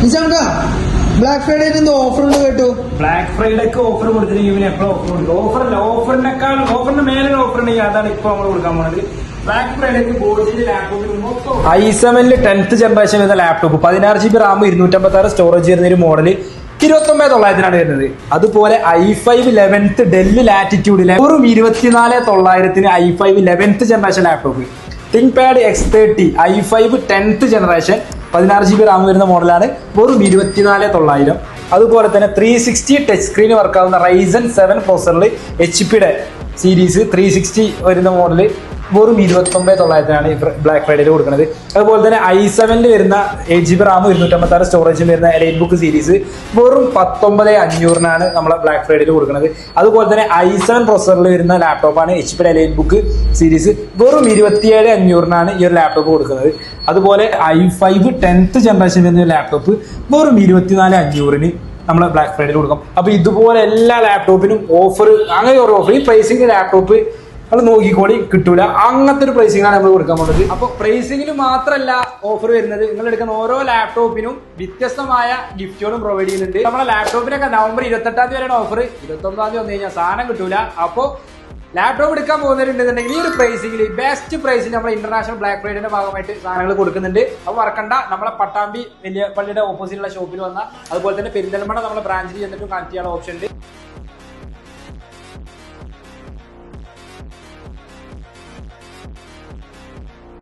നിശാങ്ക black Friday offer ഉണ്ട് കേട്ടു. Black ഫ്രൈഡേക്ക് offer കൊടുത്തില്ലെങ്കിൽ ഇവന് എപ്പോഴും ഓഫർ കൊടുക്കും. ഓഫറല്ല, ഓഫറിന്റെ മേലെ ഓഫർ ഉണ്ടെങ്കിൽ അതാണ് ഇപ്പൊ നമ്മൾ കൊടുക്കാൻ പോകുന്നത്. ബ്ലാക്ക് ഫ്രൈഡേക്ക് ബോഡിയിൽ ലാപ്ടോപ്പിന് i7 10th ജനറേഷൻ വരുന്ന ലാപ്ടോപ്പ് 16 GB റാം 256 സ്റ്റോറേജ് വരുന്ന ഒരു മോഡല് 29,900 വരുന്നത്. അതുപോലെ i5 11th ഡെല്ല് ലാറ്റിറ്റ്യൂഡിലെ വെറും 24,900 i5 11th generation laptop. ThinkPad X30 i5 10th generation 16 GB RAM വരുന്ന മോഡലാണ് വെറും 24,900. അതുപോലെ തന്നെ 360 ടച്ച് സ്ക്രീൻ വർക്കാവുന്ന Ryzen 7 പ്രോസറിൽ HP സീരീസ് 360 വരുന്ന മോഡല് വെറും 29,900 ബ്ലാക്ക് ഫ്രൈഡേയിൽ കൊടുക്കുന്നത്. അതുപോലെ തന്നെ i7 വരുന്ന 8 GB റാം 256 സ്റ്റോറേജ് വരുന്ന എലൈറ്റ് ബുക്ക് സീരീസ് വെറും 19,500 നമ്മളെ ബ്ലാക്ക് ഫ്രൈഡേയിൽ കൊടുക്കുന്നത്. അതുപോലെ തന്നെ i7 പ്രോസറിൽ വരുന്ന ലാപ്ടോപ്പാണ് HP എലൈറ്റ് ബുക്ക് സീരീസ് വെറും 27,500 ഈ ഒരു ലാപ്ടോപ്പ് കൊടുക്കുന്നത്. അതുപോലെ i5 10th ജനറേഷൻ വരുന്ന ലാപ്ടോപ്പ് വെറും 24,500 നമ്മളെ ബ്ലാക്ക് ഫ്രൈഡേയിൽ കൊടുക്കും. അപ്പൊ ഇതുപോലെ എല്ലാ ലാപ്ടോപ്പിനും ഓഫർ, അങ്ങനെ ഒരു ഓഫർ ഈ പ്രൈസിങ് ലാപ്ടോപ്പ് അത് നോക്കിക്കോളി കിട്ടൂല. അങ്ങനത്തെ ഒരു പ്രൈസിംഗാണ് നമ്മൾ കൊടുക്കാൻ പോകുന്നത്. അപ്പൊ പ്രൈസിംഗിൽ മാത്രമല്ല ഓഫർ വരുന്നത്, നിങ്ങൾ എടുക്കുന്ന ഓരോ ലാപ്ടോപ്പിനും വ്യത്യസ്തമായ ഗിഫ്റ്റുകളും പ്രൊവൈഡ് ചെയ്യുന്നുണ്ട്. നമ്മളെ ലാപ്ടോപ്പിനൊക്കെ നവംബർ 28 വരെയാണ് ഓഫർ. 29 വന്നു കഴിഞ്ഞാൽ സാധനം കിട്ടൂല. അപ്പോ ലാപ്ടോപ്പ് എടുക്കാൻ പോകുന്നവരുണ്ടെന്നുണ്ടെങ്കിൽ ഈ ഒരു പ്രൈസിംഗിൽ ബെസ്റ്റ് പ്രൈസിൽ നമ്മൾ ഇന്റർനാഷണൽ ബ്ലാക്ക് ഫ്രൈഡേയുടെ ഭാഗമായിട്ട് സാധനങ്ങൾ കൊടുക്കുന്നുണ്ട്. അപ്പോൾ മറക്കണ്ട, നമ്മളെ പട്ടാമ്പി വലിയ പള്ളിയുടെ ഓപ്പോസിറ്റുള്ള ഷോപ്പിൽ വന്നാൽ, അതുപോലെ തന്നെ പെരിന്തൽമണ്ണ നമ്മളെ ബ്രാഞ്ചിൽ ചെന്നിട്ടും കണക്ട് ചെയ്യാനുള്ള ഓപ്ഷൻ ഉണ്ട്.